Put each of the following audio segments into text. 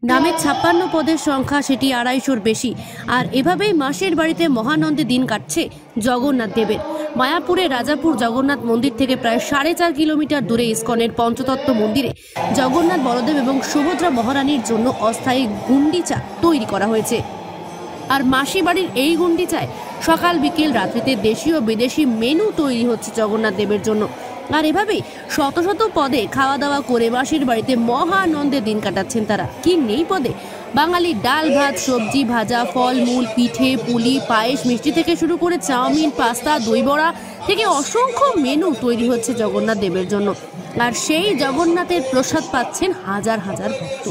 নামে 56 পদের সংখ্যা, সেটি 250-র বেশি। আর এভাবেই মাসির বাড়িতে মহানন্দে দিন কাটছে জগন্নাথ দেবের। মায়াপুরে রাজাপুর জগন্নাথ মন্দির থেকে প্রায় 4.5 কিলোমিটার দূরে ইসকনের পঞ্চতত্ত্ব মন্দিরে জগন্নাথ, বলদেব এবং সুভদ্রা মহারানীর জন্য অস্থায়ী গুন্ডিচা তৈরি করা হয়েছে। আর মাসি বাড়ির এই গুন্ডিচায় সকাল বিকেল রাত্রিতে দেশীয় বিদেশি মেনু তৈরি হচ্ছে জগন্নাথ দেবের জন্য। আর এভাবেই শত শত পদে খাওয়া দাওয়া করে মাসির বাড়িতে মহানন্দে দিন কাটাচ্ছেন তারা। কি নেই পদে? বাঙালি ডাল ভাত, সবজি, ভাজা, ফল মূল, পিঠে পুলি, পায়েস, মিষ্টি থেকে শুরু করে চাউমিন, পাস্তা, দই বড়া থেকে অসংখ্য মেনু তৈরি হচ্ছে জগন্নাথ দেবের জন্য। আর সেই জগন্নাথের প্রসাদ পাচ্ছেন হাজার হাজার ভক্ত।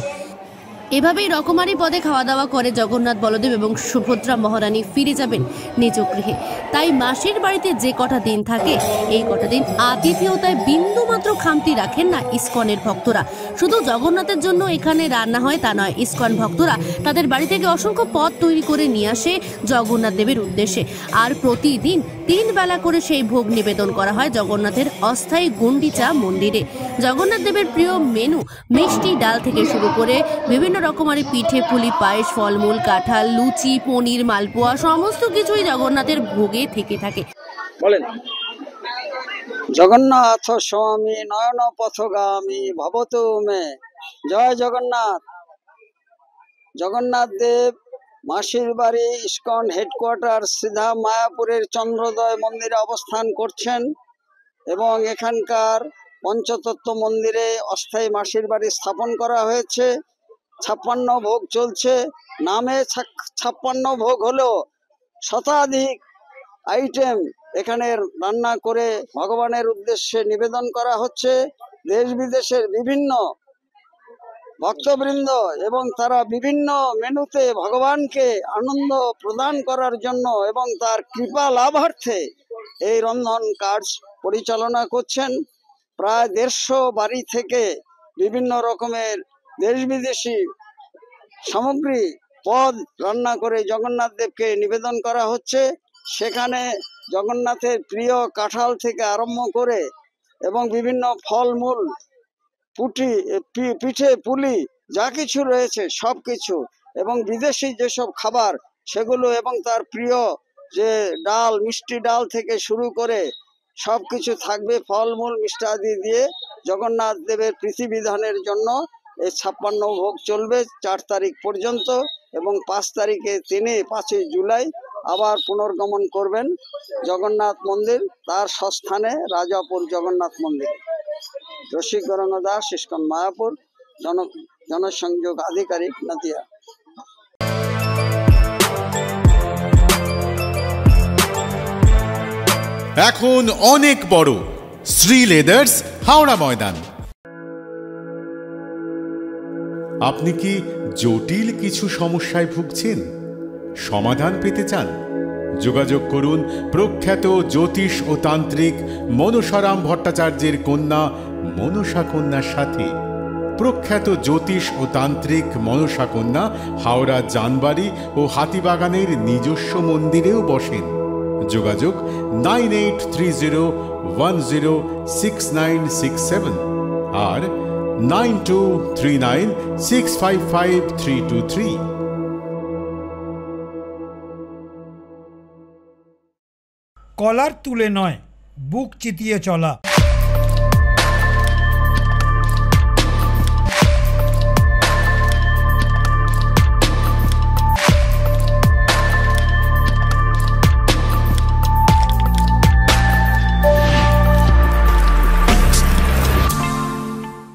এভাবেই রকমারি পদে খাওয়া দাওয়া করে জগন্নাথ, বলদেব এবং সুভদ্রা মহারানী ফিরে যাবেন নিজ গৃহে। তাই মাসির বাড়িতে যে কটা দিন থাকে, এই কটা দিন আতিথেয়তায় বিন্দুমাত্র খামতি রাখেন না ইসকনের ভক্তরা। শুধু জগন্নাথের জন্য এখানে রান্না হয় তা নয়, ইসকন ভক্তরা তাদের বাড়ি থেকে অসংখ্য পদ তৈরি করে নিয়ে আসে জগন্নাথ দেবের উদ্দেশ্যে। আর প্রতিদিন 3 বেলা করে সেই ভোগ নিবেদন করা হয় জগন্নাথের অস্থায়ী গুন্ডিচা মন্দিরে। জগন্নাথ দেবের প্রিয় মেনু মিষ্টি ডাল থেকে শুরু করে বিভিন্ন রকমারি পিঠে পুলি, পায়েস, ফলমূল, কাঁঠাল, লুচি, পনির, মালপোয়া সমস্ত কিছুই জগন্নাথের ভোগে থেকে থাকে। বলেন। জগন্নাথ স্বামী নয়ন পথগামী ভবতু মে। জয় জগন্নাথ। জগন্নাথ দেব মাসির বাড়ি ইসকন হেডকোয়ার্টার সিধা মায়াপুরের চন্দ্রোদয় মন্দিরে অবস্থান করছেন এবং এখানকার পঞ্চতত্ত্ব মন্দিরে অস্থায়ী মাসির বাড়ি স্থাপন করা হয়েছে। 56 ভোগ চলছে। নামে 56 ভোগ হলেও শতাধিক আইটেম এখানে রান্না করে ভগবানের উদ্দেশ্যে নিবেদন করা হচ্ছে। দেশ বিদেশের বিভিন্ন ভক্তবৃন্দ এবং তারা বিভিন্ন মেনুতে ভগবানকে আনন্দ প্রদান করার জন্য এবং তার কৃপা লাভার্থে এই রন্ধন কাজ পরিচালনা করছেন। প্রায় 150 বাড়ি থেকে বিভিন্ন রকমের দেশ বিদেশি সামগ্রী পদ রান্না করে জগন্নাথ দেবকে নিবেদন করা হচ্ছে। সেখানে জগন্নাথের প্রিয় কাঁঠাল থেকে আরম্ভ করে এবং বিভিন্ন ফলমূল, পিঠে পুলি যা কিছু রয়েছে সব কিছু, এবং বিদেশি যেসব খাবার সেগুলো, এবং তার প্রিয় যে ডাল, মিষ্টি ডাল থেকে শুরু করে সব কিছু থাকবে। ফলমূল মিষ্টাদি দিয়ে জগন্নাথ দেবের প্রীতিবিধানের জন্য এই 56 ভোগ চলবে 4 তারিখ পর্যন্ত, এবং 5 তারিখে তিনি 5 জুলাই আবার পুনর্গমন করবেন জগন্নাথ মন্দির তার স্বস্থানে রাজাপুর জগন্নাথ মন্দির। রসিক গৌরাঙ্গ দাস, ইসকন মায়াপুর, জনসংযোগ আধিকারিক, নদিয়া। এখন অনেক বড় শ্রী লেদার্স, হাওড়া ময়দান। আপনি কি জটিল কিছু সমস্যায় ভুগছেন? সমাধান পেতে চান? যোগাযোগ করুন প্রখ্যাত জ্যোতিষ ও তান্ত্রিক মনসারাম ভট্টাচার্যের কন্যা মনসা কন্যার সাথে। প্রখ্যাত জ্যোতিষ ও তান্ত্রিক মনসা কন্যা হাওড়া জানবাড়ি ও হাতিবাগানের নিজস্ব মন্দিরেও বসেন। যোগাযোগ 9830106967 আর 9239655323। কলার তুলে নয়, বুক চিতিয়ে চলা।